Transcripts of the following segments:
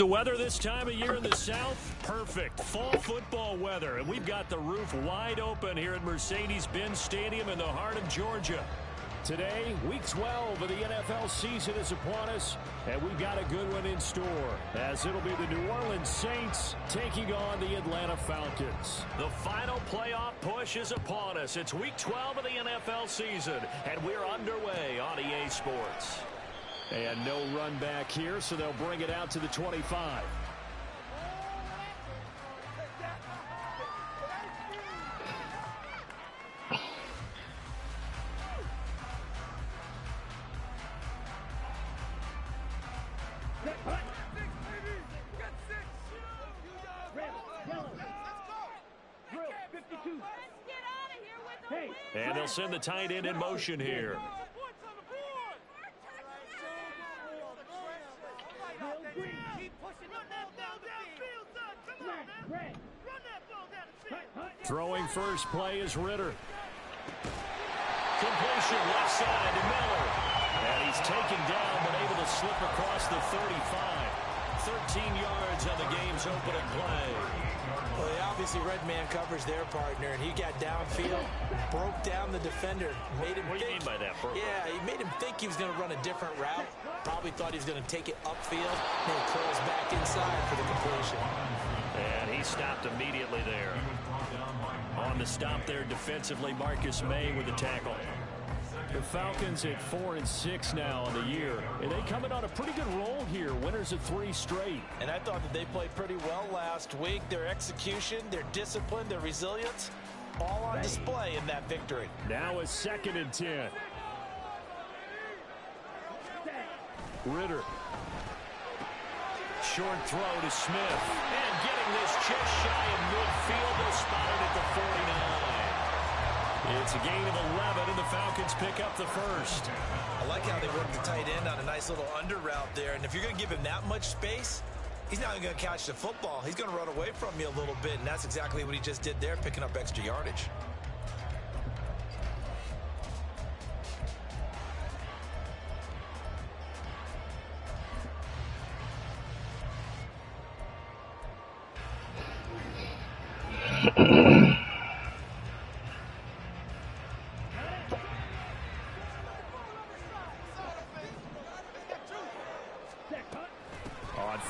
The weather this time of year in the South, perfect. Fall football weather, and we've got the roof wide open here at Mercedes-Benz Stadium in the heart of Georgia. Today, Week 12 of the NFL season is upon us, and we've got a good one in store, as it'll be the New Orleans Saints taking on the Atlanta Falcons. The final playoff push is upon us. It's Week 12 of the NFL season, and we're underway on EA Sports. And no run back here, so they'll bring it out to the 25. And they'll send the tight end in motion here. Throwing first play is Ritter. Completion left side to Miller. And he's taken down but able to slip across the 35. 13 yards on the game's opening play. Well, they obviously red man covers their partner, and he got downfield, broke down the defender, made him What do you mean by that, bro? Yeah, he made him think he was going to run a different route. Probably thought he was going to take it upfield, then he curls back inside for the completion. And he stopped immediately there. On the stop there defensively, Marcus May with the tackle. The Falcons at 4-6 now on the year. And they coming on a pretty good roll here. Winners of 3 straight. And I thought that they played pretty well last week. Their execution, their discipline, their resilience, all on display in that victory. Now a 2nd and 10. Ritter. Short throw to Smith. And getting this just shy of midfield. They'll spot it at the 49. It's a gain of 11, and the Falcons pick up the first. I like how they work the tight end on a nice little under route there. And if you're going to give him that much space, he's not even going to catch the football. He's going to run away from you a little bit, and that's exactly what he just did there, picking up extra yardage.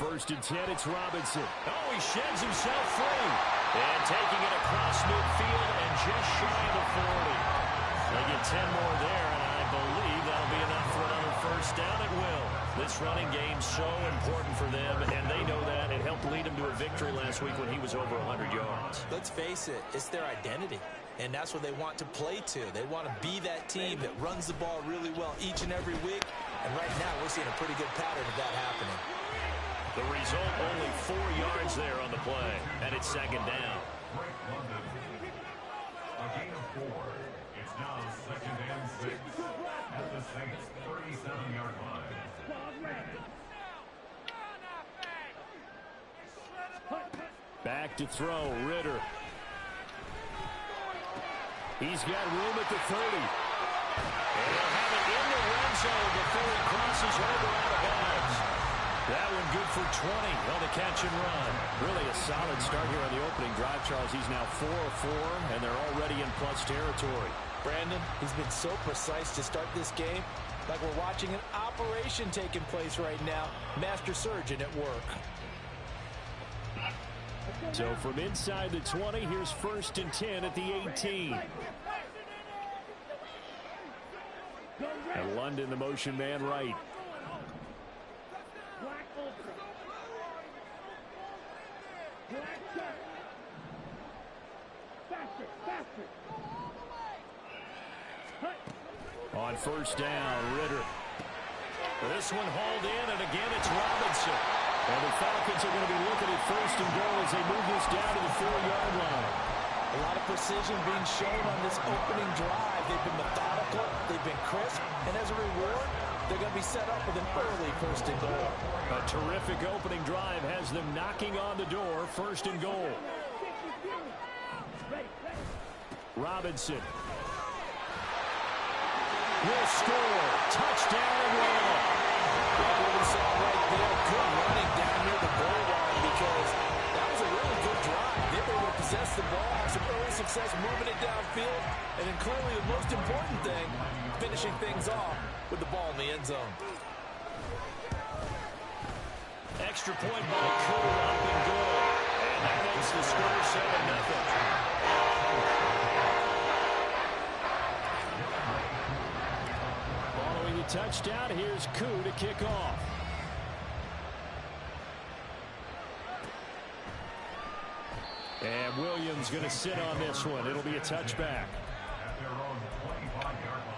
First and 10, it's Robinson. Oh, he sheds himself free. And taking it across midfield and just shy of the 40. They get 10 more there, and I believe that'll be enough for another first down. It will. This running game's so important for them, and they know that. It helped lead them to a victory last week when he was over 100 yards. Let's face it, it's their identity. And that's what they want to play to. They want to be that team that runs the ball really well each and every week. And right now, we're seeing a pretty good pattern of that happening. The result, only 4 yards there on the play, and it's 2nd down. A gain of 4. It's now 2nd and 6 at the Saints' 37-yard line. Back to throw, Ritter. He's got room at the 30. And he'll have it in the red zone before he crosses over out of bounds. That one good for 20 on the catch and run. Really a solid start here on the opening drive, Charles. He's now 4 of 4, and they're already in plus territory. Brandon, he's been so precise to start this game, like we're watching an operation taking place right now. Master surgeon at work. So from inside the 20, here's 1st and 10 at the 18. And London, the motion man, right. On first down, Ritter. This one hauled in, and again it's Robinson. And the Falcons are going to be looking at 1st and goal as they move this down to the 4-yard line. A lot of precision being shown on this opening drive. They've been methodical, they've been crisp, and as a reward, they're going to be set up with an early 1st and goal. A terrific opening drive has them knocking on the door, 1st and goal. Robinson will score. Touchdown, Atlanta. saw right there, good running down near the goal line because that was a really good drive. They were able to possess the ball, have some early success moving it downfield, and then clearly the most important thing, finishing things off with the ball in the end zone. Extra point by Koo, up and good. And that makes the score 7-0. Following the touchdown, here's Koo to kick off. And Williams going to sit on this one. It'll be a touchback. At their own 25-yard line.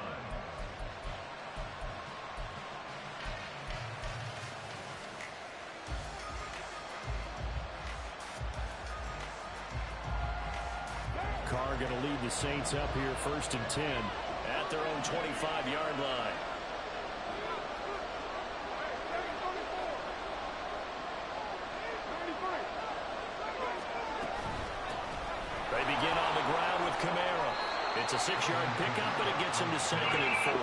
Carr going to lead the Saints up here 1st and 10 at their own 25-yard line. They begin on the ground with Kamara. It's a 6-yard pickup, but it gets him to 2nd and 4.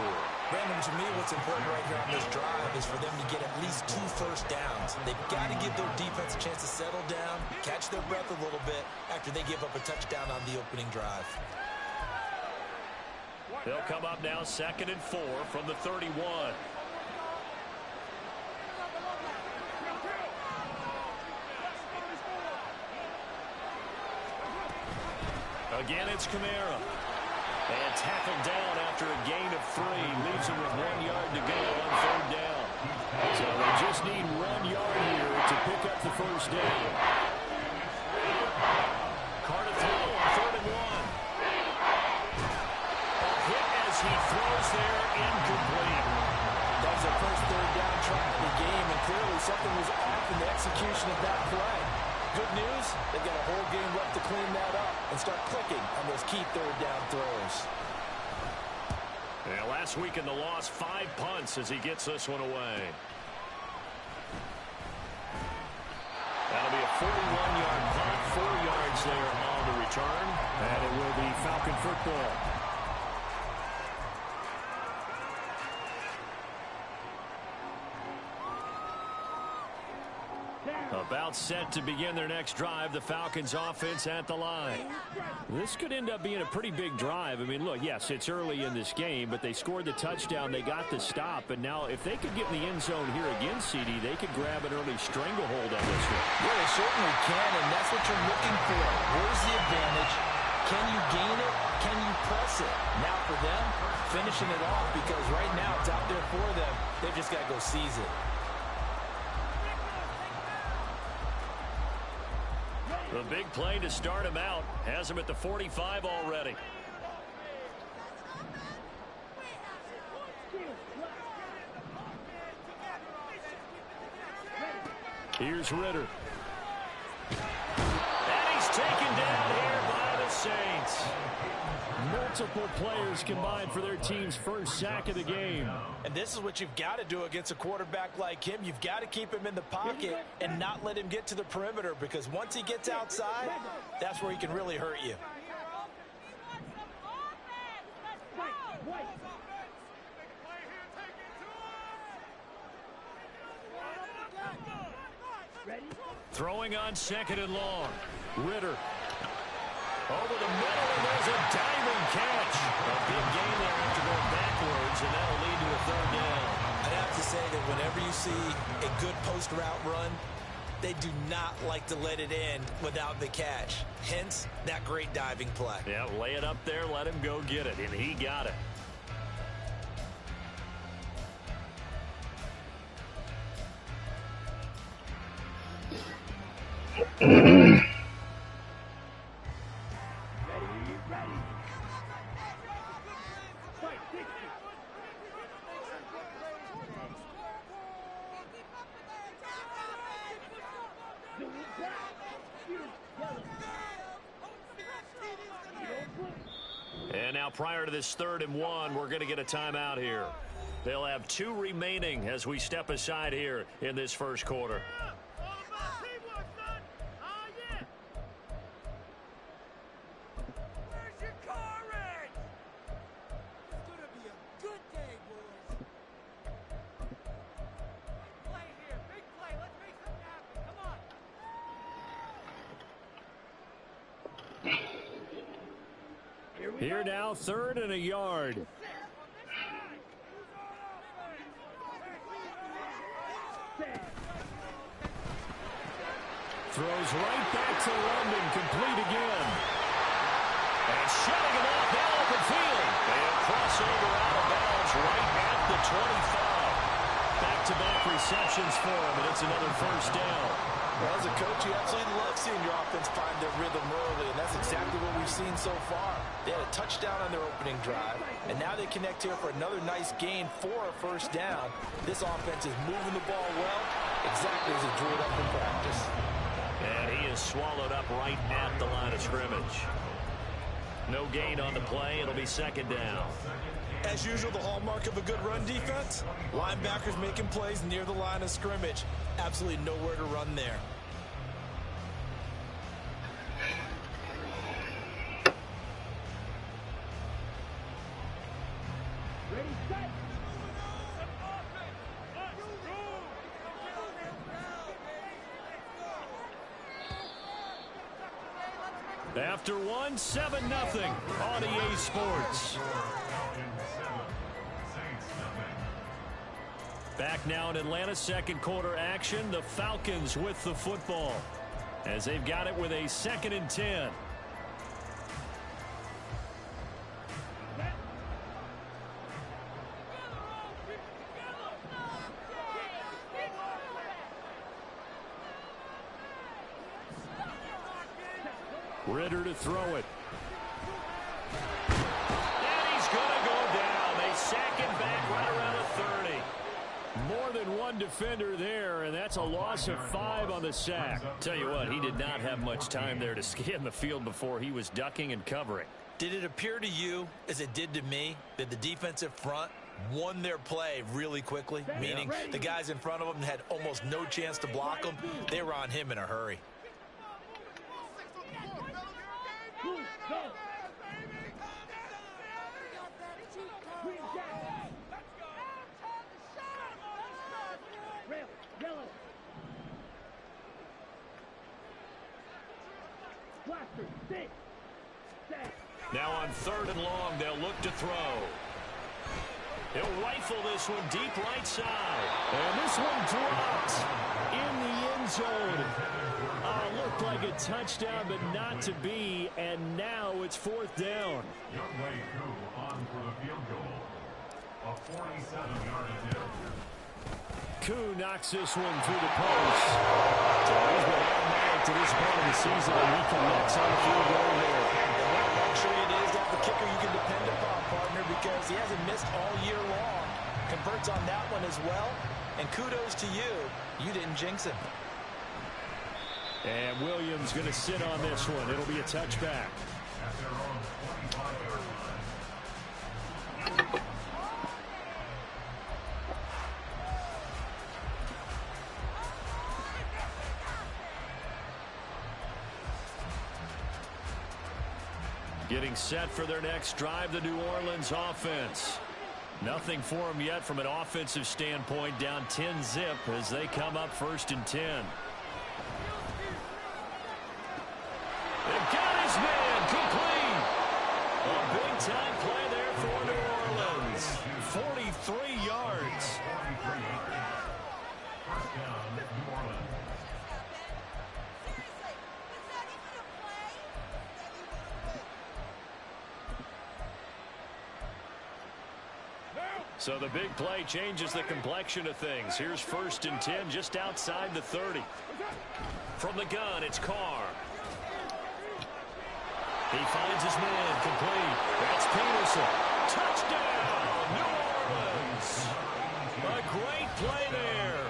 Brandon, to me, what's important right here on this drive is for them to get at least 2 first downs. They've got to give their defense a chance to settle down, catch their breath a little bit after they give up a touchdown on the opening drive. They'll come up now 2nd and 4 from the 31. Again, it's Kamara. And tackled down after a gain of 3. Leaves him with 1 yard to go on 3rd down. So they just need 1 yard here to pick up the first down. Carr to throw on 3rd and 1. A hit as he throws there, incomplete. That was their first 3rd down try of the game, and clearly something was off in the execution of that play. Good news, they've got a whole game left to clean that up and start clicking on those key 3rd down throws. Yeah, last week in the loss, 5 punts as he gets this one away. That'll be a 41-yard punt, 4 yards there on the return, and it will be Falcon football. About set to begin their next drive, the Falcons offense at the line. This could end up being a pretty big drive. I mean, look, yes, it's early in this game, but they scored the touchdown, they got the stop, and now if they could get in the end zone here again, CD, they could grab an early stranglehold on this one. Yeah, they certainly can, and that's what you're looking for. Where's the advantage? Can you gain it? Can you press it? Now for them, finishing it off, because right now it's out there for them. They've just got to go seize it. The big play to start him out has him at the 45 already. Here's Ritter. And he's taken down here by the Saints. Multiple players combined for their team's first sack of the game. And this is what you've got to do against a quarterback like him. You've got to keep him in the pocket and not let him get to the perimeter, because once he gets outside, that's where he can really hurt you. Throwing on 2nd and long. Ritter. Over the middle, and there's a diving catch. A big gain there after going backwards, and that'll lead to a 3rd down. I'd have to say that whenever you see a good post route run, they do not like to let it end without the catch. Hence, that great diving play. Yeah, lay it up there, let him go get it, and he got it. And now prior to this 3rd and 1, we're going to get a timeout here. They'll have 2 remaining as we step aside here in this first quarter. Here now, 3rd and a yard. Throws right back to London, complete again. And shutting him off now open field. And crossover out of bounds right at the 25. Back-to-back receptions for him, and it's another first down. Well, as a coach, you absolutely love seeing your offense find their rhythm early, and that's exactly what we've seen so far. They had a touchdown on their opening drive, and now they connect here for another nice gain for a first down. This offense is moving the ball well, exactly as it drew it up in practice. And he is swallowed up right at the line of scrimmage. No gain on the play. It'll be 2nd down. As usual, the hallmark of a good run defense, linebackers making plays near the line of scrimmage. Absolutely nowhere to run there. Ready, set. After one, 7-0 on EA Sports. Back now in Atlanta, 2nd quarter action. The Falcons with the football as they've got it with a 2nd and 10. Ritter to throw it. And he's going to go down. They sack him back right around the 30. More than one defender there, and that's a loss of 5 on the sack. Tell you what, he did not have much time there to scan the field before he was ducking and covering. Did it appear to you, as it did to me, that the defensive front won their play really quickly? Meaning the guys in front of them had almost no chance to block them. They were on him in a hurry. Now on 3rd and long, they'll look to throw. He'll rifle this one deep right side. And this one dropped in the end zone. Looked like a touchdown, but not to be. And now it's 4th down. Youngway Koo on for the field goal. A 47-yard attempt. Koo knocks this one through the post. So he's been automatic to this point of the season, and he connects on the field goal there. Luxury it is to have a kicker you can depend upon, partner, because he hasn't missed all year long. Converts on that one as well. And kudos to you. You didn't jinx him. And Williams going to sit on this one. It'll be a touchback. At their own 25-yard line. Getting set for their next drive, the New Orleans offense. Nothing for them yet from an offensive standpoint, down 10-0 as they come up 1st and 10. They've got his man complete. A big-time play there for New Orleans. 43 yards. 43 yards. First down, New Orleans. So the big play changes the complexion of things. Here's 1st and 10 just outside the 30. From the gun, it's Carr. He finds his man complete. That's Peterson. Touchdown, New Orleans. A great play there.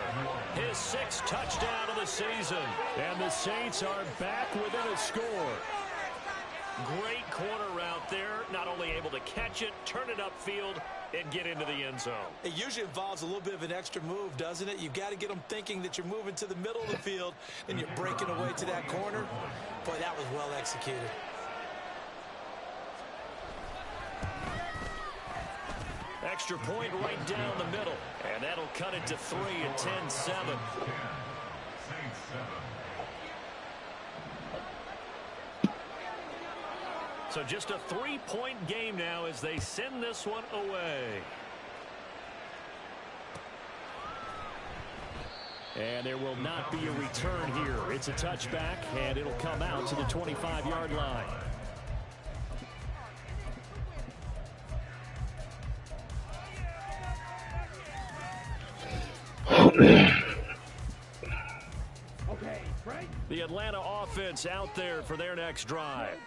His 6th touchdown of the season. And the Saints are back within a score. Great corner route there. Not only able to catch it, turn it upfield, and get into the end zone. It usually involves a little bit of an extra move, doesn't it? You've got to get them thinking that you're moving to the middle of the field and you're breaking away to that corner. Boy, that was well executed. Extra point right down the middle. And that'll cut it to 3 at 10-7. Saints 7. So just a 3-point game now as they send this one away. And there will not be a return here. It's a touchback, and it'll come out to the 25-yard line. The Atlanta offense out there for their next drive.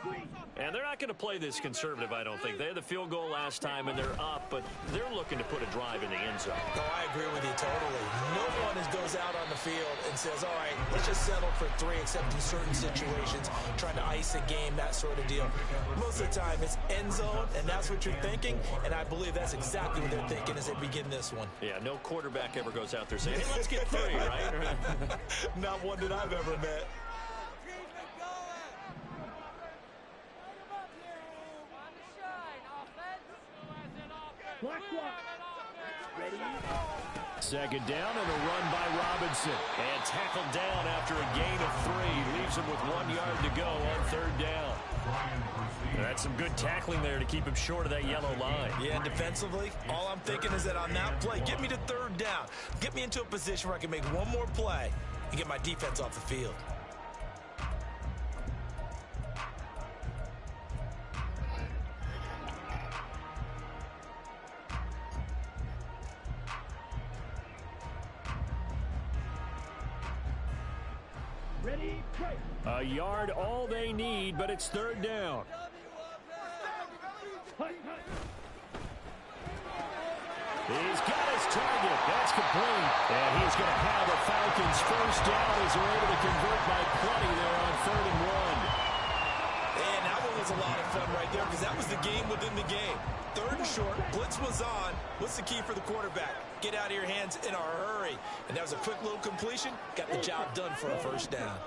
And they're not going to play this conservative, I don't think. They had the field goal last time, and they're up, but they're looking to put a drive in the end zone. Oh, I agree with you totally. No one goes out on the field and says, all right, let's just settle for 3, except in certain situations, trying to ice a game, that sort of deal. Most of the time, it's end zone, and that's what you're thinking, and I believe that's exactly what they're thinking as they begin this one. Yeah, no quarterback ever goes out there saying, hey, let's get 3, right? Not one that I've ever met. Second down and a run by Robinson. And tackled down after a gain of 3. Leaves him with 1 yard to go on 3rd down. That's some good tackling there to keep him short of that yellow line. Yeah, and defensively, all I'm thinking is that on that play, get me to 3rd down. Get me into a position where I can make one more play and get my defense off the field. A yard all they need, but it's 3rd down. He's got his target. That's complete. And he's going to have a Falcons 1st down as they're able to convert by plenty there on 3rd and 1. And that one was a lot of fun right there because that was the game within the game. 3rd and short, blitz was on. What's the key for the quarterback? Get out of your hands in a hurry. And that was a quick little completion. Got the job done for a 1st down.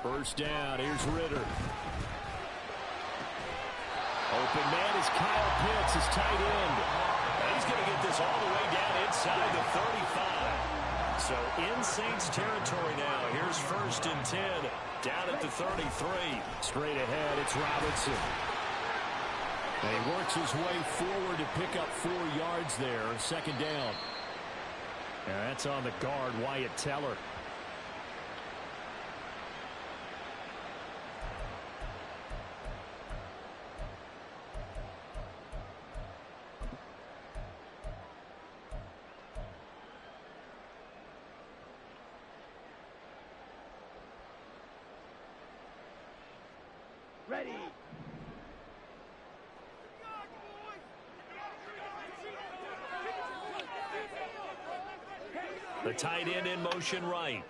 First down, here's Ritter. Open man is Kyle Pitts, his tight end. And he's going to get this all the way down inside the 35. So in Saints territory now. Here's 1st and 10, down at the 33. Straight ahead, it's Robinson. And he works his way forward to pick up 4 yards there, 2nd down. And that's on the guard, Wyatt Teller. Ready. The tight end in motion right.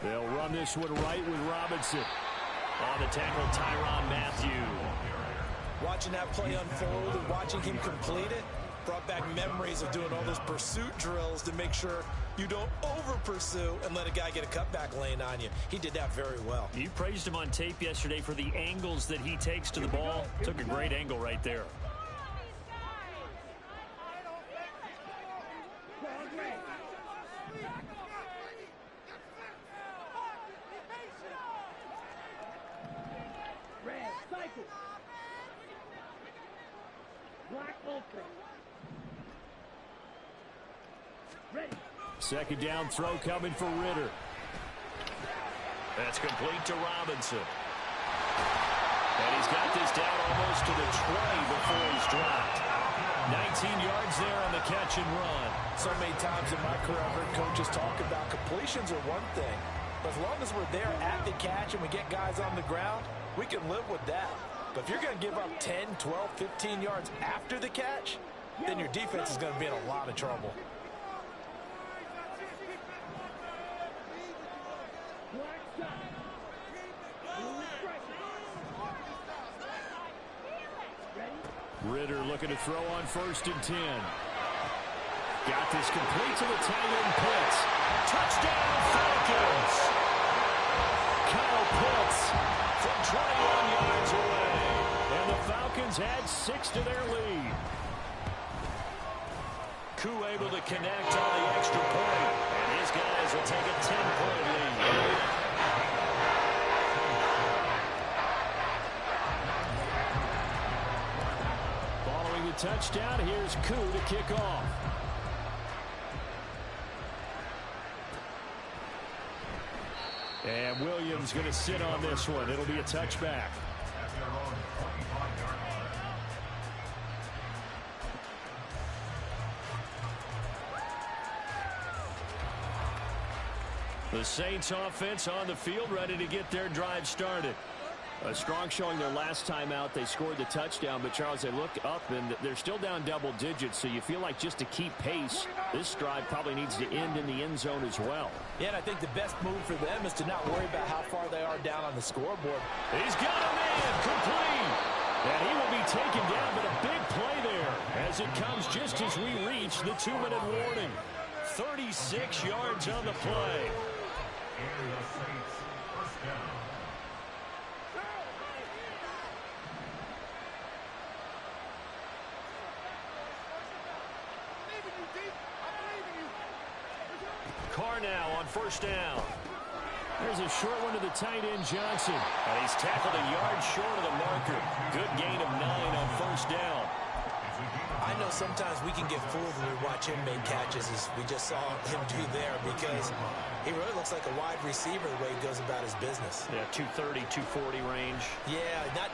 They'll run this one right with Robinson. On the tackle, Tyrann Mathieu. Watching that play unfold and watching him complete it brought back memories of doing all those pursuit drills to make sure you don't over-pursue and let a guy get a cutback lane on you. He did that very well. You praised him on tape yesterday for the angles that he takes to the ball. Took a great angle right there. Red, cycle. Black ultra. Ready. 2nd down throw coming for Ritter. That's complete to Robinson. And he's got this down almost to the 20 before he's dropped. 19 yards there on the catch and run. So many times in my career, I've heard coaches talk about completions are one thing. But as long as we're there at the catch and we get guys on the ground, we can live with that. But if you're going to give up 10, 12, 15 yards after the catch, then your defense is going to be in a lot of trouble. Ritter looking to throw on 1st and 10. Got this complete to the tight end Pitts. Touchdown Falcons! Kyle Pitts from 21 yards away. And the Falcons add 6 to their connect on the extra point. And his guys will take a 10-point lead. Following the touchdown, here's Koo to kick off. And Williams going to sit on this one. It'll be a touchback. The Saints offense on the field, ready to get their drive started. A strong showing their last time out. They scored the touchdown, but Charles, they look up and they're still down double digits, so you feel like just to keep pace, this drive probably needs to end in the end zone as well. Yeah, and I think the best move for them is to not worry about how far they are down on the scoreboard. He's got a man complete. And he will be taken down, but a big play there as it comes just as we reach the 2-minute warning. 36 yards on the play. And the Saints first down. Carr now on first down. There's a short one to the tight end, Johnson. And he's tackled a yard short of the marker. Good gain of 9 on first down. I know sometimes we can get fooled when we watch him make catches, as we just saw him do there, because he really looks like a wide receiver the way he goes about his business. Yeah, 230, 240 range. Yeah,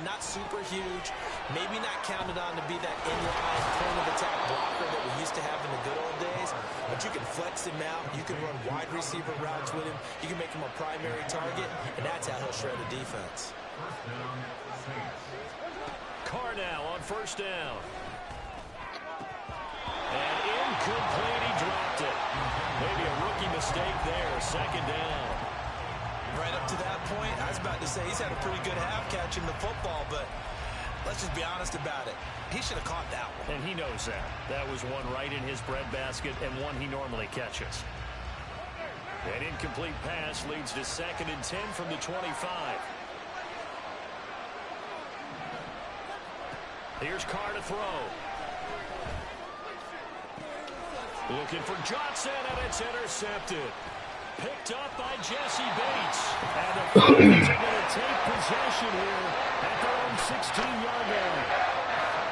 not super huge. Maybe not counted on to be that inline point of attack blocker that we used to have in the good old days. But you can flex him out. You can run wide receiver routes with him. You can make him a primary target, and that's how he'll shred a defense. First down, Saints. Carr now on first down. And incomplete, he dropped it. Maybe a rookie mistake there, second down. Right up to that point, I was about to say he's had a pretty good half catching the football, but let's just be honest about it. He should have caught that one. And he knows that. That was one right in his breadbasket and one he normally catches. An incomplete pass leads to 2nd and 10 from the 25. Here's Carr to throw. Looking for Johnson, and it's intercepted. Picked up by Jesse Bates. And the Falcons are going to take possession here at their own 16-yard line.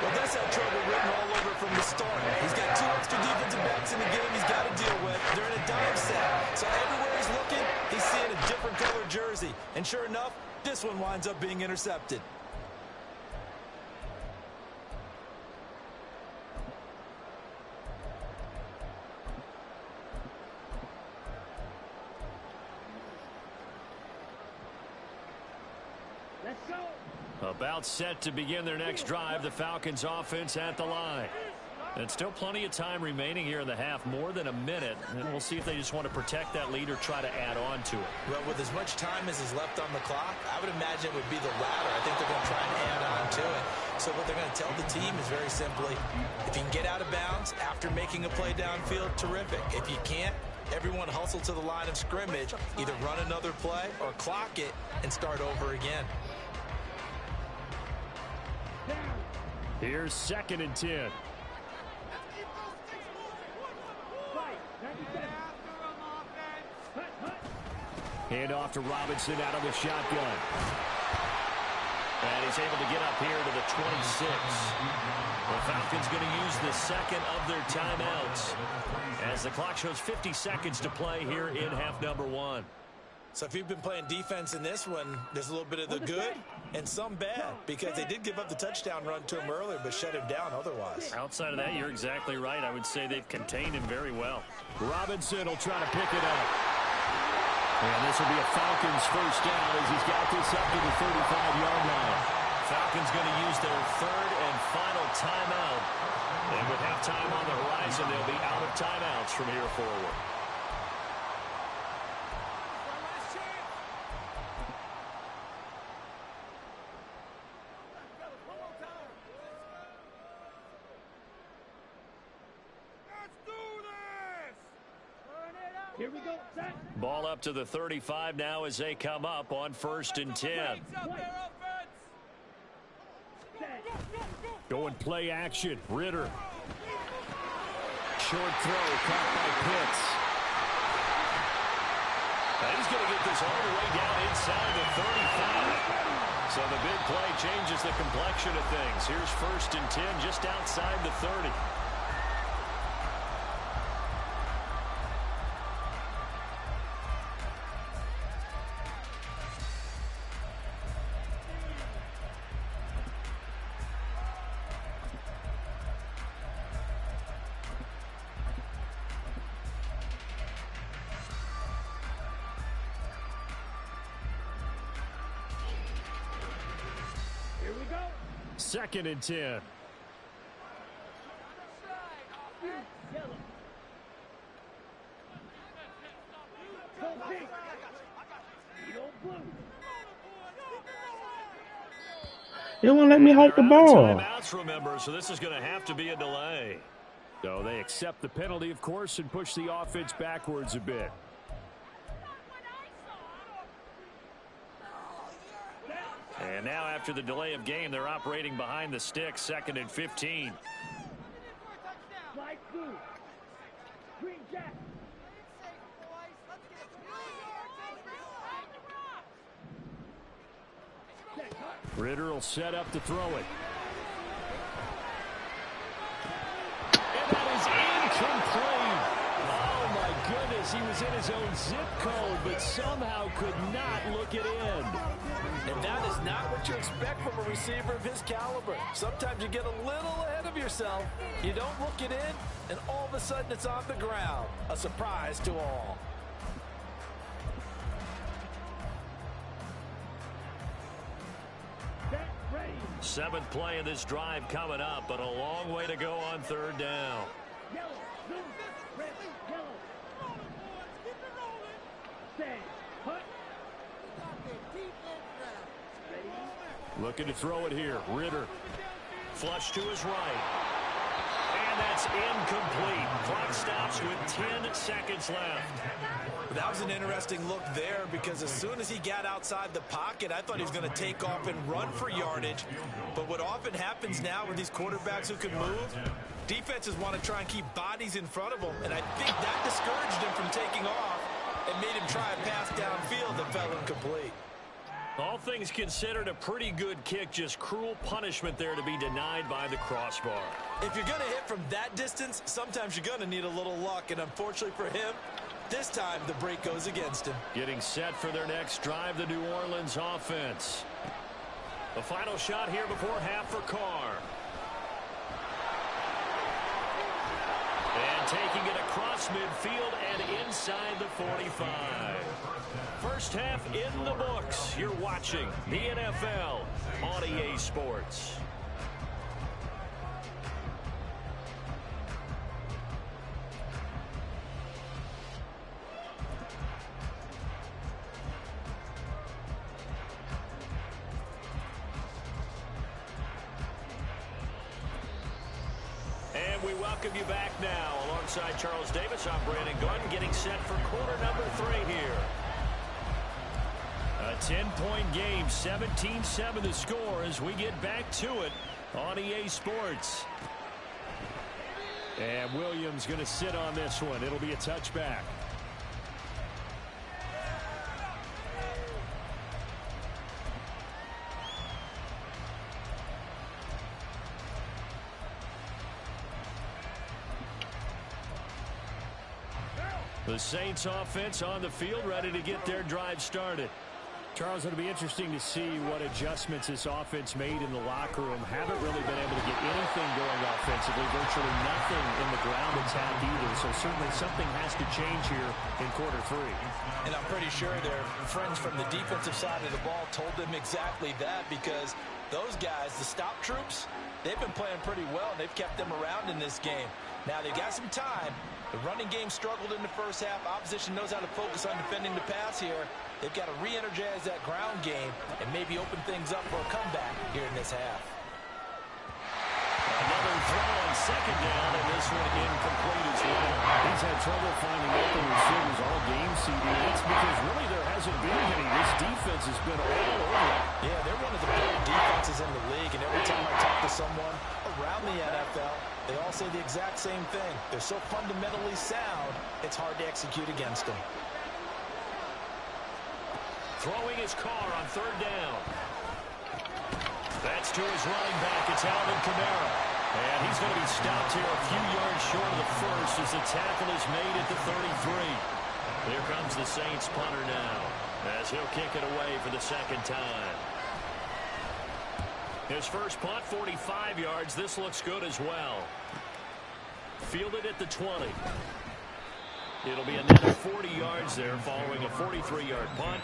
Well, that's had trouble written all over from the start. He's got 2 extra defensive backs in the game he's got to deal with. They're in a dime set. So everywhere he's looking, he's seeing a different color jersey. And sure enough, this one winds up being intercepted. About set to begin their next drive, the Falcons offense at the line. And still plenty of time remaining here in the half, more than a minute. And we'll see if they just want to protect that lead or try to add on to it. Well, with as much time as is left on the clock, I would imagine it would be the latter. I think they're going to try and add on to it. So what they're going to tell the team is very simply, if you can get out of bounds after making a play downfield, terrific. If you can't, everyone hustle to the line of scrimmage, either run another play or clock it and start over again. Here's 2nd and 10. Hand off to Robinson out of the shotgun. And he's able to get up here to the 26. The Falcons going to use the 2nd of their timeouts as the clock shows 50 seconds to play here in half number 1. So if you've been playing defense in this one, there's a little bit of the good and some bad, because they did give up the touchdown run to him earlier, but shut him down otherwise. Outside of that, you're exactly right. I would say they've contained him very well. Robinson will try to pick it up. And this will be a Falcons first down as he's got this up to the 35-yard line. Falcons going to use their 3rd and final timeout. And with halftime on the horizon, they'll be out of timeouts from here forward. Here we go, set. Ball up to the 35 now as they come up on 1st and 10. Going play action. Ritter. short throw caught by Pitts. And he's going to get this all the way down inside the 35. So the big play changes the complexion of things. Here's 1st and 10 just outside the 30. Here we go. 2nd and 10. Yellow. Go pink. Yellow blue. They won't let me hold the ball. Timeouts, remember, so this is going to have to be a delay. So they accept the penalty, of course, and push the offense backwards a bit. And now after the delay of game, they're operating behind the sticks, 2nd and 15. Light blue. Green jack. Ritter will set up to throw it. And that is incomplete. Oh, my goodness. He was in his own zip code, but somehow could not look it in. And that is not what you expect from a receiver of his caliber. Sometimes you get a little ahead of yourself. You don't look it in, and all of a sudden it's on the ground. A surprise to all. Set, ready. 7th play of this drive coming up, but a long way to go on 3rd down. Yellow, blue, red, yellow. Stand, hut. Looking to throw it here. Ritter. Flush to his right. And that's incomplete. Clock stops with 10 seconds left. That was an interesting look there because as soon as he got outside the pocket, I thought he was going to take off and run for yardage. But what often happens now with these quarterbacks who can move, defenses want to try and keep bodies in front of them. And I think that discouraged him from taking off and made him try a pass downfield that fell incomplete. All things considered, a pretty good kick. Just cruel punishment there to be denied by the crossbar. If you're going to hit from that distance, sometimes you're going to need a little luck. And unfortunately for him, this time the break goes against him. Getting set for their next drive, the New Orleans offense. The final shot here before half for Carr. And taking it across midfield and inside the 45. First half in the books. You're watching the NFL on EA Sports. And we welcome you back now. Alongside Charles Davis, I'm Brandon Gunn, getting set for quarter number 3 here. A 10-point game, 17-7 the score as we get back to it on EA Sports. And Williams going to sit on this one. It'll be a touchback. The Saints offense on the field, ready to get their drive started. Charles, it'll be interesting to see what adjustments this offense made in the locker room. Haven't really been able to get anything going offensively. Virtually nothing in the ground attack either. So certainly something has to change here in quarter 3. And I'm pretty sure their friends from the defensive side of the ball told them exactly that, because those guys, the stop troops, they've been playing pretty well. They've kept them around in this game. Now they've got some time. The running game struggled in the first half. Opposition knows how to focus on defending the pass here. They've got to re-energize that ground game and maybe open things up for a comeback here in this half. Another throw on 2nd down, and this one incomplete as well. He's had trouble finding open receivers all game, CD. That's because really there hasn't been any. This defense has been all over. Yeah, they're one of the better defenses in the league, and every time I talk to someone around the NFL, They all say the exact same thing. They're so fundamentally sound, it's hard to execute against them. Throwing his car on third down. That's to his running back. It's Alvin Kamara. And he's going to be stopped here a few yards short of the first as the tackle is made at the 33. Here comes the Saints punter now as he'll kick it away for the second time. His first punt, 45 yards. This looks good as well. Fielded at the 20. It'll be another 40 yards there following a 43-yard punt,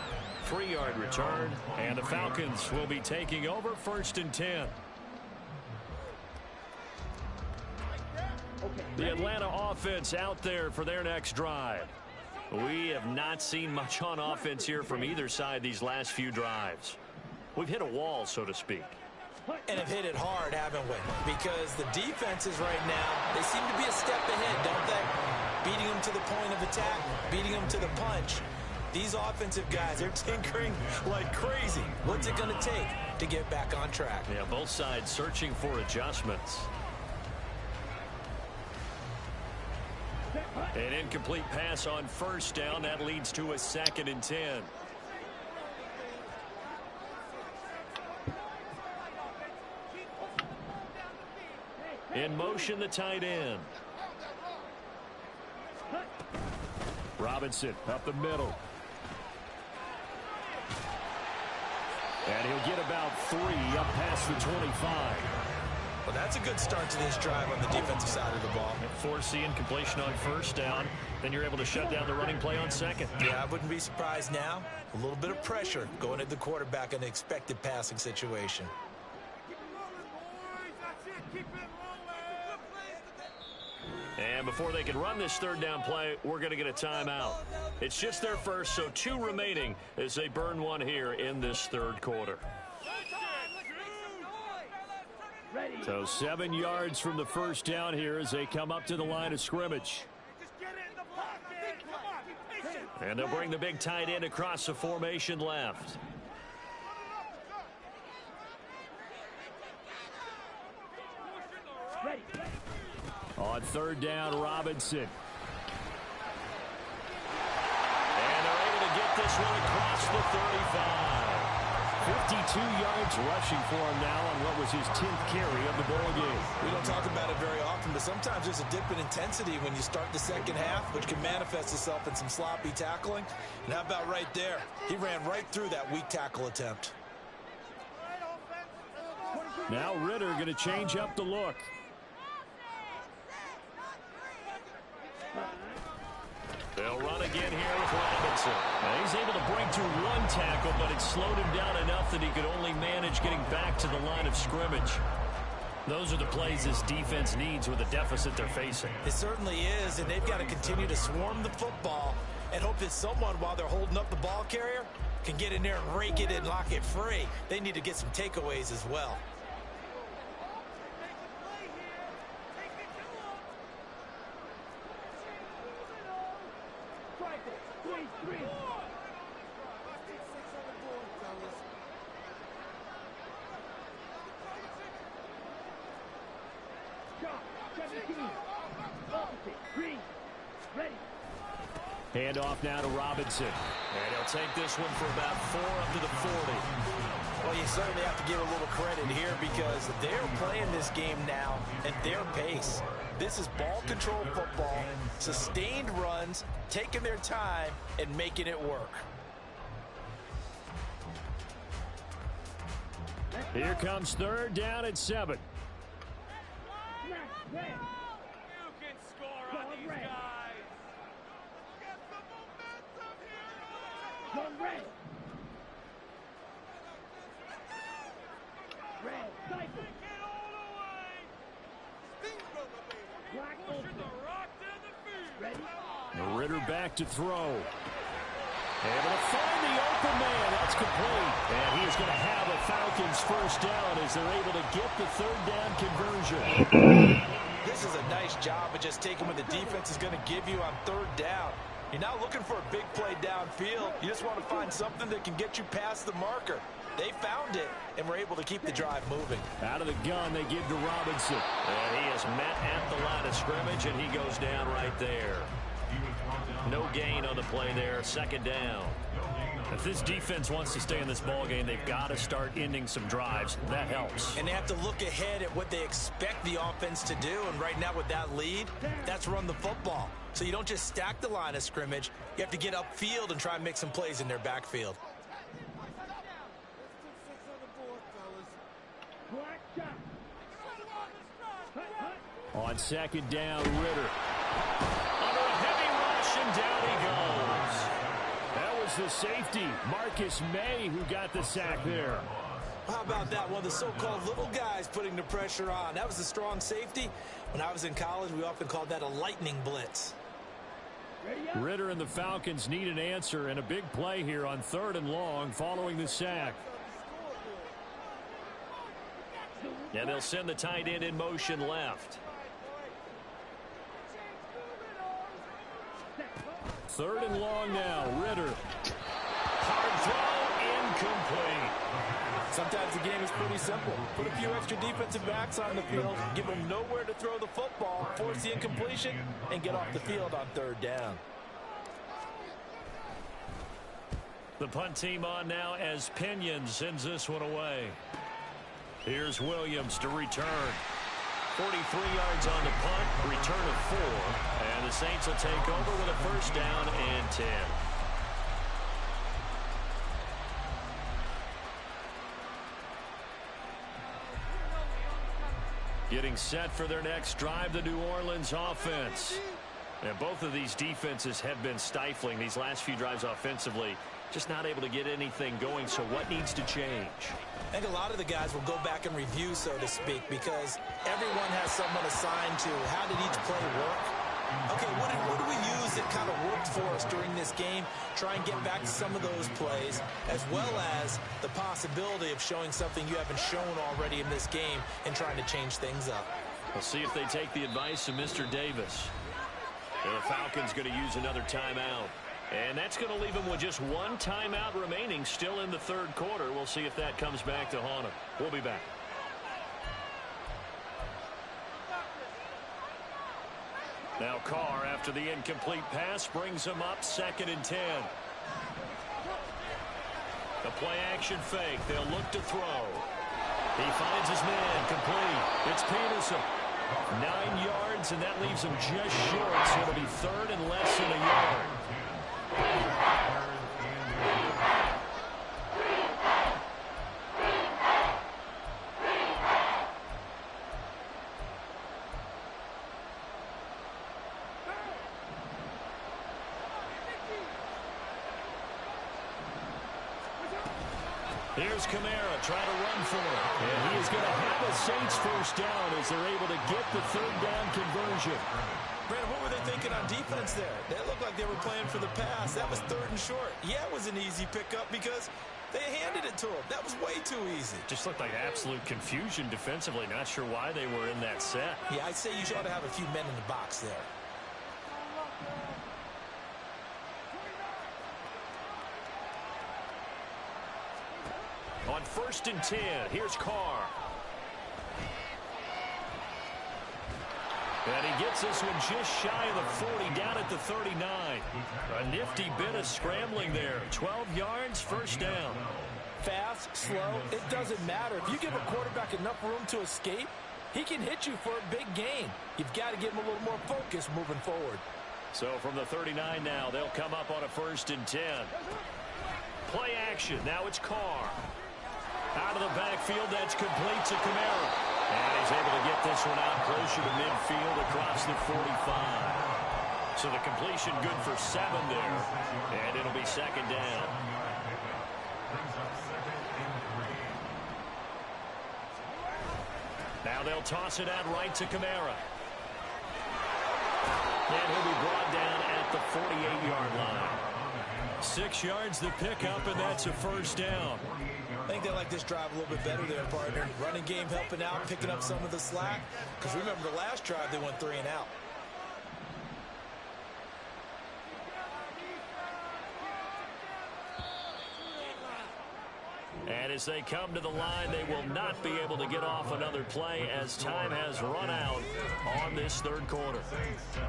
3-yard return, and the Falcons will be taking over 1st and 10. The Atlanta offense out there for their next drive. We have not seen much on offense here from either side these last few drives. We've hit a wall, so to speak. And have hit it hard, haven't we? Because the defenses right now, they seem to be a step ahead, don't they? Beating them to the point of attack, beating them to the punch. These offensive guys, they're tinkering like crazy. What's it going to take to get back on track? Yeah, both sides searching for adjustments. An incomplete pass on first down. That leads to a 2nd and 10. In motion, the tight end. Robinson up the middle. And he'll get about 3 up past the 25. Well, that's a good start to this drive on the defensive side of the ball. Forcing completion on first down. Then you're able to shut down the running play on second. Yeah, I wouldn't be surprised now. A little bit of pressure going at the quarterback in an expected passing situation. And before they can run this 3rd down play, we're going to get a timeout. It's just their first, so 2 remaining as they burn 1 here in this 3rd quarter. So 7 yards from the first down here as they come up to the line of scrimmage. And they'll bring the big tight end across the formation left. On 3rd down, Robinson. And they're able to get this one across the 35. 52 yards rushing for him now on what was his 10th carry of the ball game. We don't talk about it very often, but sometimes there's a dip in intensity when you start the second half, which can manifest itself in some sloppy tackling. And how about right there? He ran right through that weak tackle attempt. Now Ritter going to change up the look. They'll run again here with Robinson. Now he's able to break through 1 tackle, but it slowed him down enough that he could only manage getting back to the line of scrimmage. Those are the plays this defense needs with the deficit they're facing. It certainly is, and they've got to continue to swarm the football and hope that someone, while they're holding up the ball carrier, can get in there and rake it and lock it free. They need to get some takeaways as well. Hand off now to Robinson. And he'll take this one for about 4 up to the 40. Well, you certainly have to give a little credit here because they're playing this game now at their pace. This is ball control football, sustained runs, taking their time and making it work. Here comes 3rd down and 7. You can score on these guys. Red. Red. Cycle. Black open. Ready? Ritter back to throw. Able to find the open man. That's complete. And he is going to have a Falcons first down as they're able to get the 3rd down conversion. This is a nice job of just taking what the defense is going to give you on 3rd down. You're not looking for a big play downfield. You just want to find something that can get you past the marker. They found it and were able to keep the drive moving. Out of the gun, they give to Robinson. And he is met at the line of scrimmage, and he goes down right there. No gain on the play there. Second down. If this defense wants to stay in this ball game, they've got to start ending some drives. That helps. And they have to look ahead at what they expect the offense to do. And right now with that lead, that's run the football. So you don't just stack the line of scrimmage. You have to get upfield and try and make some plays in their backfield. On second down, Ritter. Under a heavy rush, and down he goes. That was the safety, Marcus May, who got the sack there. How about that? One of the so-called little guys putting the pressure on. That was a strong safety. When I was in college, we often called that a lightning blitz. Ritter and the Falcons need an answer, and a big play here on 3rd and long following the sack. And they'll send the tight end in motion left. 3rd and long now. Ritter. Hard throw, incomplete. Sometimes the game is pretty simple. Put a few extra defensive backs on the field, give them nowhere to throw the football, force the incompletion, and get off the field on 3rd down. The punt team on now as Pinion sends this one away. Here's Williams to return. 43 yards on the punt, return of 4, and the Saints will take over with a 1st down and 10. Getting set for their next drive, the New Orleans offense. And both of these defenses have been stifling these last few drives offensively. Just not able to get anything going, so what needs to change? I think a lot of the guys will go back and review, so to speak, because everyone has someone assigned to how did each play work. Okay, what do we use that kind of worked for us during this game? Try and get back to some of those plays, as well as the possibility of showing something you haven't shown already in this game and trying to change things up. We'll see if they take the advice of Mr. Davis. And the Falcons going to use another timeout. And that's going to leave them with just one timeout remaining still in the 3rd quarter. We'll see if that comes back to haunt them. We'll be back. Now Carr, after the incomplete pass, brings him up 2nd and 10. The play action fake. They'll look to throw. He finds his man complete. It's Peterson. 9 yards, and that leaves him just short. So it'll be 3rd and less than a yard. Here's Kamara trying to run for it. And he is going to have a Saints 1st down as they're able to get the 3rd down conversion. Brandon, what were they thinking on defense there? They looked like they were playing for the pass. That was 3rd and short. Yeah, it was an easy pickup because they handed it to him. That was way too easy. Just looked like absolute confusion defensively. Not sure why they were in that set. Yeah, I'd say you ought to have a few men in the box there. On 1st and 10, here's Carr. And he gets this one just shy of the 40, down at the 39. A nifty bit of scrambling there. 12 yards, 1st down. Fast, slow, it doesn't matter. If you give a quarterback enough room to escape, he can hit you for a big gain. You've got to give him a little more focus moving forward. So from the 39 now, they'll come up on a 1st and 10. Play action. Now it's Carr. Out of the backfield, that's complete to Kamara. And he's able to get this one out closer to midfield across the 45. So the completion good for 7 there. And it'll be 2nd down. Now they'll toss it out right to Kamara. And he'll be brought down at the 48-yard line. 6 yards the pickup, and that's a 1st down. I think they like this drive a little bit better there, partner. Running game helping out, picking up some of the slack. Because remember, the last drive, they went 3 and out. And as they come to the line, they will not be able to get off another play as time has run out on this third quarter.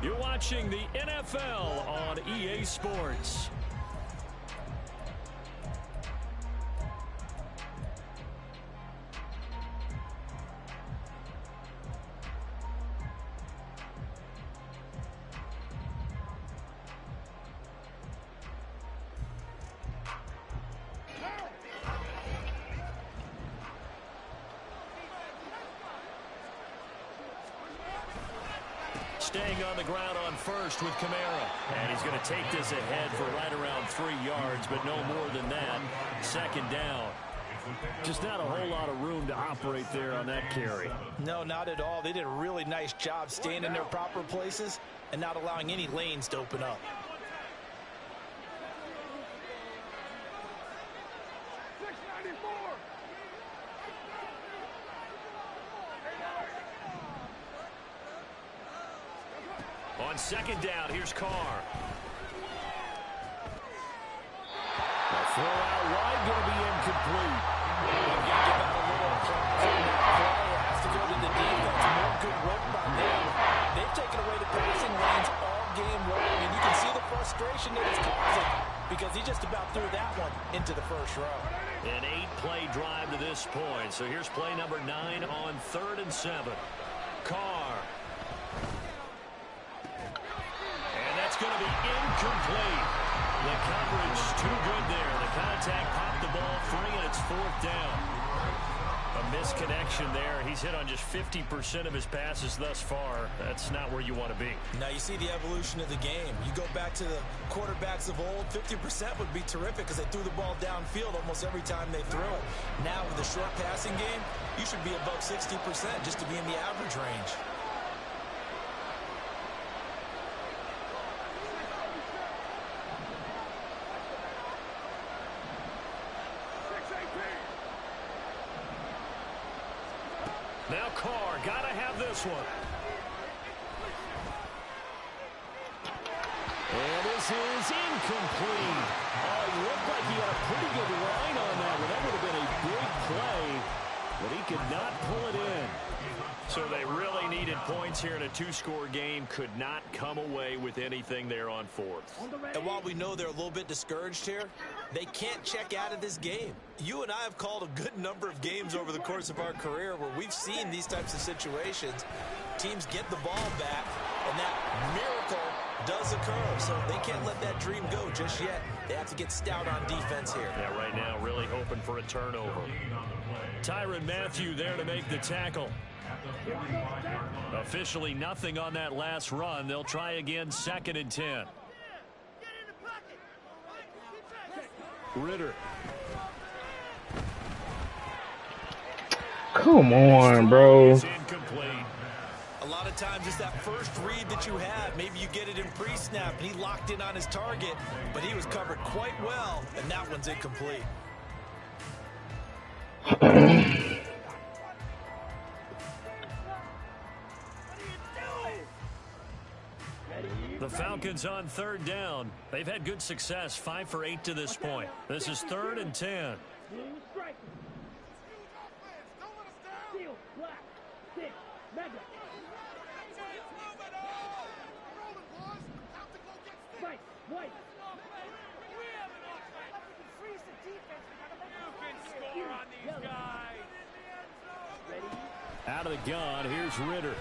You're watching the NFL on EA Sports. Staying on the ground on first with Kamara. And he's going to take this ahead for right around 3 yards, but no more than that. Second down. Just not a whole lot of room to operate there on that carry. No, not at all. They did a really nice job staying in their proper places and not allowing any lanes to open up. On second down, here's Carr. The throw out wide going to be incomplete. They've got to give out a little applause on that play. It has to go to the defense. More good work by them. They've taken away the passing lanes all game long, and you can see the frustration that it's causing because he just about threw that one into the first row. An 8-play drive to this point. So here's play number 9 on 3rd and 7. Carr. It's going to be incomplete. The coverage too good there. The contact popped the ball free, and it's 4th down. A misconnection there. He's hit on just 50% of his passes thus far. That's not where you want to be. Now you see the evolution of the game. You go back to the quarterbacks of old, 50% would be terrific because they threw the ball downfield almost every time they threw it. Now with the short passing game, you should be above 60% just to be in the average range. Now Carr, gotta have this one. And this is incomplete. Oh, it looked like he had a pretty good line on that one. That would have been a big play, but he could not pull it in. So they really needed points here in a 2-score game. Could not come away with anything there on 4th. And while we know they're a little bit discouraged here, they can't check out of this game. You and I have called a good number of games over the course of our career where we've seen these types of situations. Teams get the ball back, and that miracle does occur. So they can't let that dream go just yet. They have to get stout on defense here. Yeah, right now really hoping for a turnover. Tyrann Mathieu there to make the tackle. Officially nothing on that last run. They'll try again 2nd and 10. Ritter. Come on, bro. Incomplete. A lot of times it's that first read that you have. Maybe you get it in pre-snap and he locked in on his target, but he was covered quite well, and that one's incomplete. The Falcons on 3rd down. They've had good success, 5 for 8 to this point. This is 3rd and 10. Out of the gun, here's Ritter.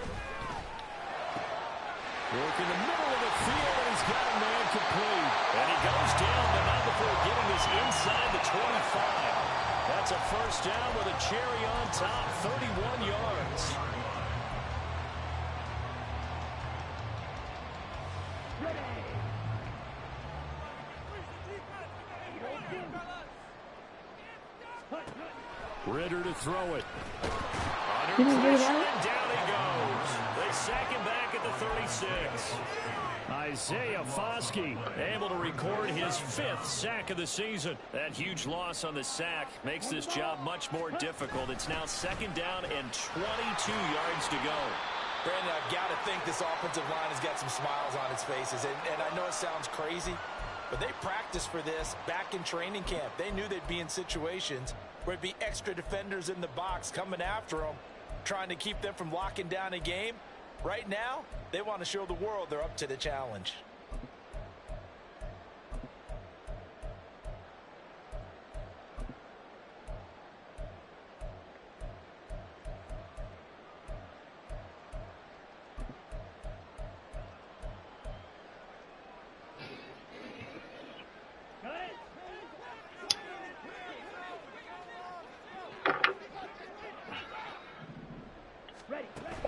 Working the middle of the field, and he's got a man complete. And he goes down, but not before getting this inside the 25. That's a first down with a cherry on top, 31 yards. Ritter to throw it. Under pressure, and down he goes. They sack him back at the 36. Isaiah Foskey able to record his 5th sack of the season. That huge loss on the sack makes this job much more difficult. It's now 2nd down and 22 yards to go. Brandon, I've got to think this offensive line has got some smiles on its faces. And I know it sounds crazy, but they practiced for this back in training camp. They knew they'd be in situations where it'd be extra defenders in the box coming after them, trying to keep them from locking down a game. Right now, they want to show the world they're up to the challenge.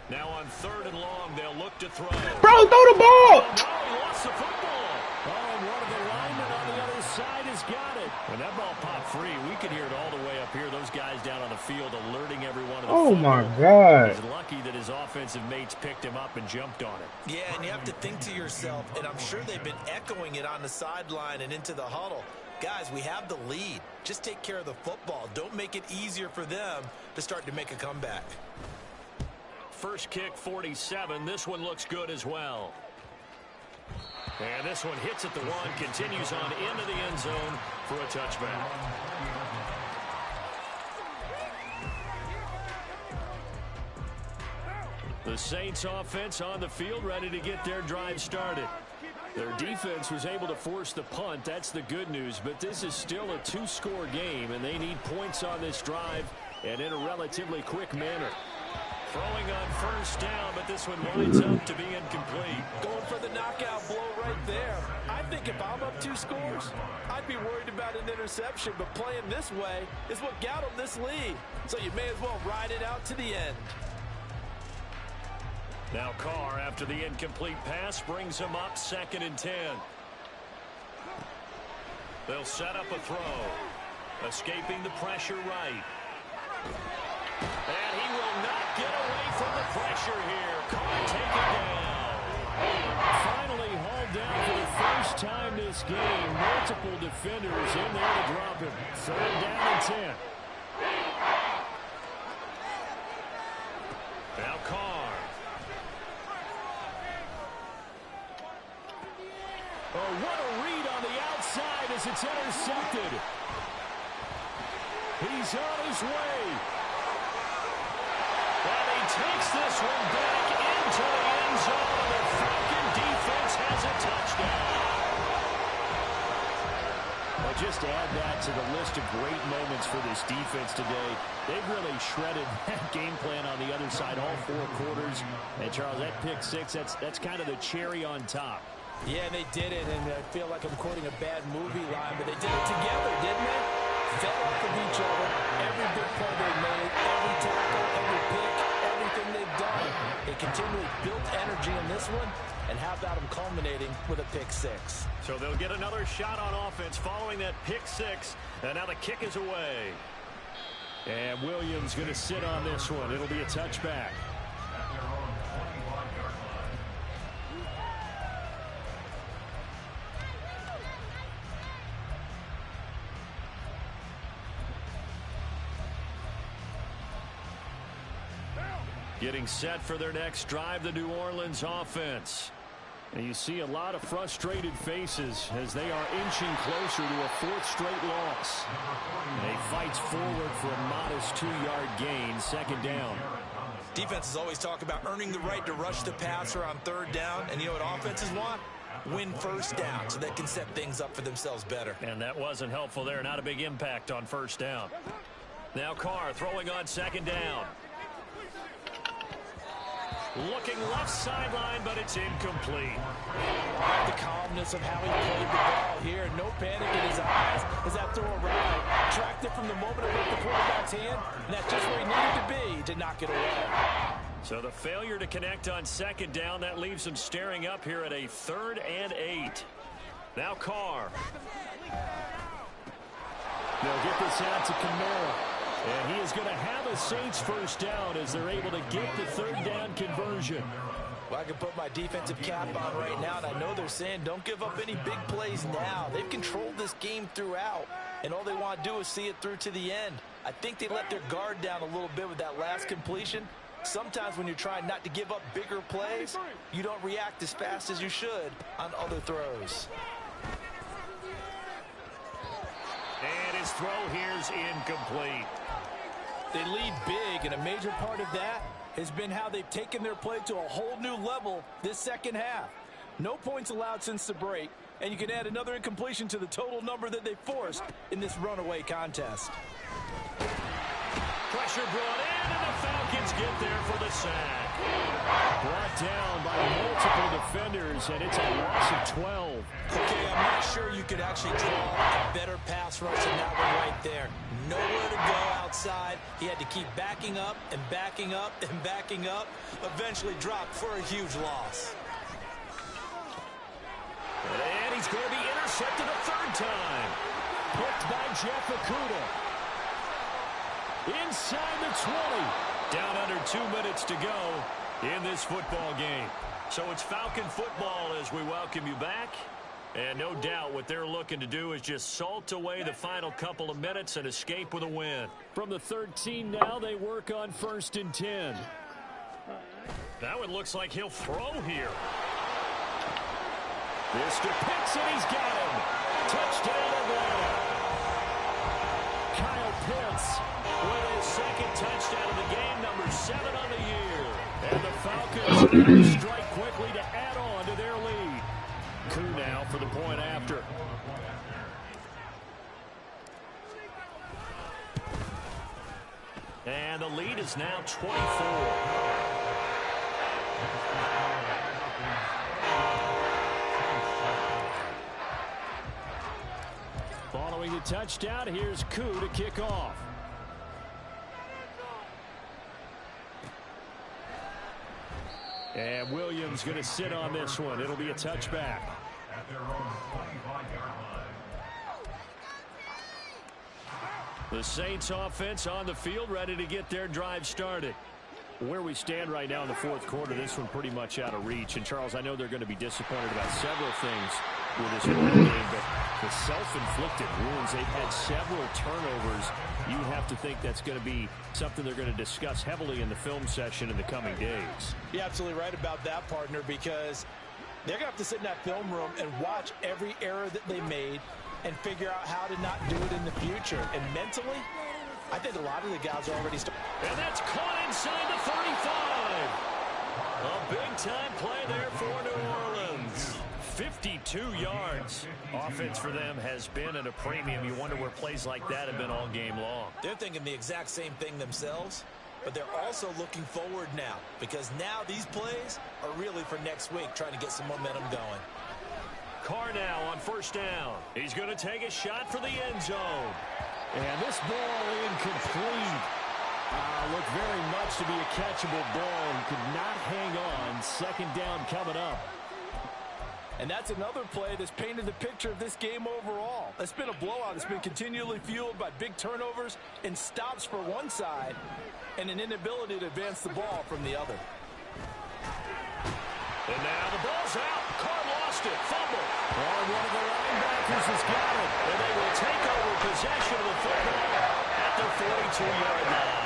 Now on 3rd and long, they'll look to throw. Bro, throw the ball! Oh, no, he lost the football. Oh, and one of the linemen on the other side has got it. When that ball popped free, we could hear it all the way up here. Those guys down on the field alerting everyone of the Oh, football. my God. He's lucky that his offensive mates picked him up and jumped on it. Yeah, and you have to think to yourself, and I'm sure they've been echoing it on the sideline and into the huddle. Guys, we have the lead. Just take care of the football. Don't make it easier for them to start to make a comeback. First kick, 47. This one looks good as well. And this one hits at the 1, continues on into the end zone for a touchback. The Saints offense on the field, ready to get their drive started. Their defense was able to force the punt. That's the good news. But this is still a 2-score game, and they need points on this drive and in a relatively quick manner. Throwing on first down, but this one winds up to be incomplete. Going for the knockout blow right there. I think if I'm up 2 scores, I'd be worried about an interception, but playing this way is what got them this lead. So you may as well ride it out to the end. Now Carr, after the incomplete pass, brings him up 2nd and 10. They'll set up a throw. Escaping the pressure right. And he will not get away from the pressure here. Carr taken down. Finally hauled down for the first time this game. Multiple defenders in there to drop him. 3rd down and 10. Now Carr. Oh, what a read on the outside as it's intercepted. He's on his way. And he takes this one back into the end zone. The Falcon defense has a touchdown. Well, just to add that to the list of great moments for this defense today, they've really shredded that game plan on the other side all 4 quarters. And, Charles, that pick 6, that's kind of the cherry on top. Yeah, they did it, and I feel like I'm quoting a bad movie line, but they did it together, didn't they? Fed off of each other, every big play they made, every tackle, every pick, everything they've done. They continually built energy in this one, and how about them culminating with a pick 6? So they'll get another shot on offense following that pick 6, and now the kick is away. And Williams going to sit on this one. It'll be a touchback. Getting set for their next drive, the New Orleans offense. And you see a lot of frustrated faces as they are inching closer to a 4th straight loss. And he fights forward for a modest 2-yard gain, 2nd down. Defenses always talk about earning the right to rush the passer on 3rd down. And you know what offenses want? Win first down so they can set things up for themselves better. And that wasn't helpful there. Not a big impact on first down. Now Carr throwing on 2nd down. Looking left sideline, but it's incomplete. The calmness of how he played the ball here. No panic in his eyes as that throw arrived. Tracked it from the moment it left the quarterback's hand, and that's just where he needed to be to knock it away. So the failure to connect on 2nd down, that leaves him staring up here at a 3rd and 8. Now Carr. They'll get this out to Kamara. And he is going to have a Saints first down as they're able to get the 3rd down conversion. Well, I can put my defensive cap on right now, and I know they're saying don't give up any big plays now. They've controlled this game throughout, and all they want to do is see it through to the end. I think they let their guard down a little bit with that last completion. Sometimes when you're trying not to give up bigger plays, you don't react as fast as you should on other throws. And his throw here's incomplete. They lead big, and a major part of that has been how they've taken their play to a whole new level this second half. No points allowed since the break, and you can add another incompletion to the total number that they forced in this runaway contest. Pressure brought in, and the Falcons get there for the sack. Brought down by multiple defenders, and it's a loss of 12. Okay, I'm not sure you could actually draw a better pass rush than that one right there. Nowhere to go outside. He had to keep backing up and backing up and backing up. Eventually dropped for a huge loss. And he's going to be intercepted a third time. Picked by Jeff Okudah. Inside the 20. Down under 2 minutes to go in this football game. So it's Falcon football as we welcome you back. And no doubt what they're looking to do is just salt away the final couple of minutes and escape with a win. From the 13 now, they work on 1st and 10. That one looks like he'll throw here. Mr. Pitts, and he's got him. Touchdown, Atlanta. Kyle Pitts with his second touchdown of the game, number 7 on the year. And the Falcons strike quickly to add on to their lead. Coup now for the point after. And the lead is now 24. Following the touchdown, here's Coup to kick off. And Williams going to sit on this one. It'll be a touchback. At their own 25-yard line. The Saints offense on the field, ready to get their drive started. Where we stand right now in the fourth quarter, this one pretty much out of reach. And, Charles, I know they're going to be disappointed about several things with this ball game, but the self-inflicted wounds, they've had several turnovers. You have to think that's going to be something they're going to discuss heavily in the film session in the coming days. You're absolutely right about that, partner, because they're going to have to sit in that film room and watch every error that they made and figure out how to not do it in the future. And mentally, I think a lot of the guys are already starting. And that's caught inside the 35. A big-time play there for New Orleans. 52 yards. Offense for them has been at a premium. You wonder where plays like that have been all game long. They're thinking the exact same thing themselves, but they're also looking forward now, because now these plays are really for next week, trying to get some momentum going. Carr now on 1st down. He's going to take a shot for the end zone. And this ball incomplete. Looked very much to be a catchable ball. He could not hang on. 2nd down coming up. And that's another play that's painted the picture of this game overall. It's been a blowout. It's been continually fueled by big turnovers and stops for one side and an inability to advance the ball from the other. And now the ball's out. Carr lost it. Fumble. Oh, one of the linebackers has got it. And they will take over possession of the football at the 42-yard line.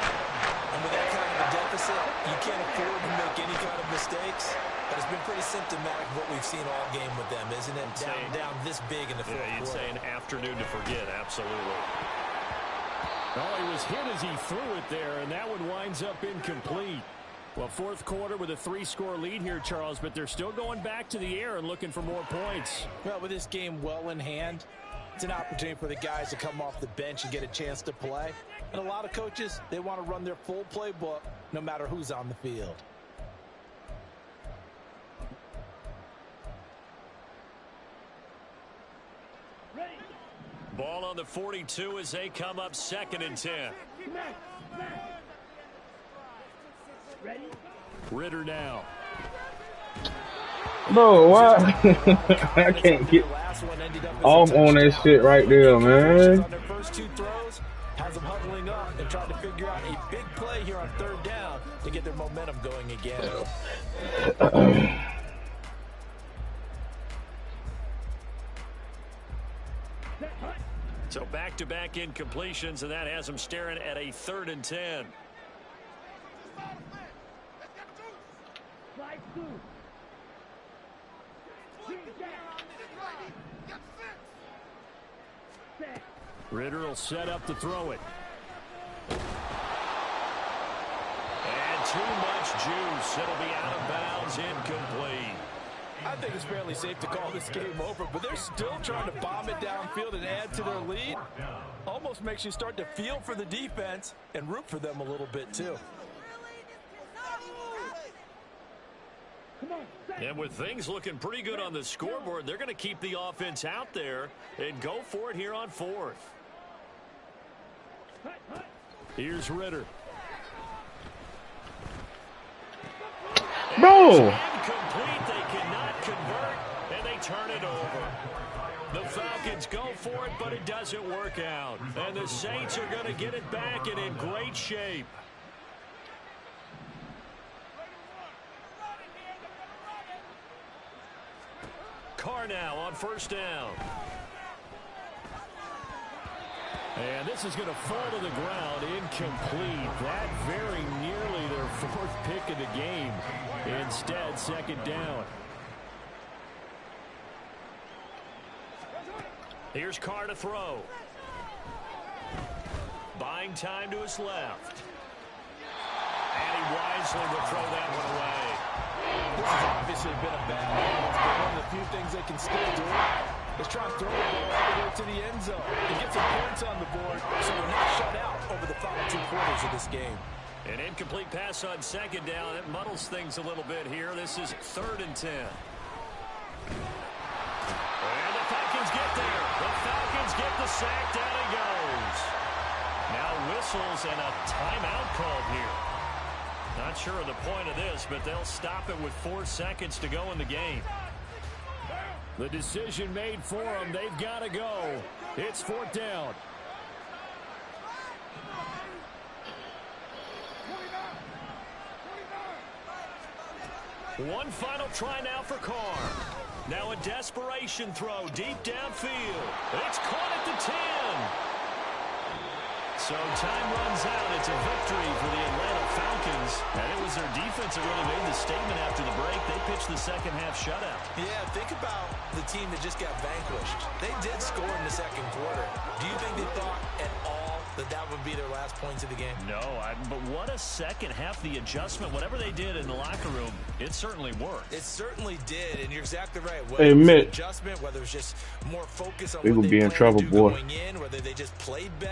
And with that kind of a deficit, you can't afford to make any kind of mistakes. But it's been pretty symptomatic of what we've seen all game with them, isn't it? Down this big in the fourth quarter. You'd say an afternoon to forget, absolutely. Oh, he was hit as he threw it there, and that one winds up incomplete. Well, fourth quarter with a 3-score lead here, Charles, but they're still going back to the air and looking for more points. Well, with this game well in hand, it's an opportunity for the guys to come off the bench and get a chance to play. And a lot of coaches, they want to run their full playbook no matter who's on the field. Ball on the 42 as they come up 2nd and 10. Ritter now. Bro, why? I can't get off on that shit right there, man. On their first 2 throws, has them huddling up and trying to figure out a big play here on 3rd down to get their momentum going again. So back-to-back incompletions, and that has them staring at a 3rd and 10. Ritter will set up to throw it. And too much juice. It'll be out of bounds, incomplete. I think it's fairly safe to call this game over, but they're still trying to bomb it downfield and add to their lead. Almost makes you start to feel for the defense and root for them a little bit too. And with things looking pretty good on the scoreboard, they're going to keep the offense out there and go for it here on 4th. Here's Ritter. Bro! Incomplete. They cannot convert, and they turn it over. The Falcons go for it, but it doesn't work out. And the Saints are going to get it back and in great shape. Carr now on 1st down. And this is going to fall to the ground, incomplete. That very nearly their 4th pick of the game. Instead, 2nd down. Here's Carr to throw. Buying time to his left. And he wisely will throw that one away. This has obviously been a bad game, but one of the few things they can still do is try and throw the ball all the way to the end zone and get some points on the board so they're not shut out over the final 2 quarters of this game. An incomplete pass on 2nd down. It muddles things a little bit here. This is 3rd and 10. And the Falcons get there. The Falcons get the sack. Down it goes. Now whistles and a timeout called here. Not sure of the point of this, but they'll stop it with 4 seconds to go in the game. The decision made for them. They've got to go. It's 4th down. One final try now for Carr. Now a desperation throw deep downfield. It's caught at the 10. So time runs out. It's a victory for the Atlanta Falcons. And it was their defense that really made the statement after the break. They pitched the 2nd half shutout. Yeah, think about the team that just got vanquished. They did score in the 2nd quarter. Do you think they thought at all that that would be their last points of the game? No, but what a 2nd half. The adjustment, whatever they did in the locker room, it certainly worked. It certainly did, and you're exactly right. Hey, Whether it was an Mitch. adjustment, whether it was just more focus on We what gonna they be in planned trouble, to do boy. going in, whether they just played better.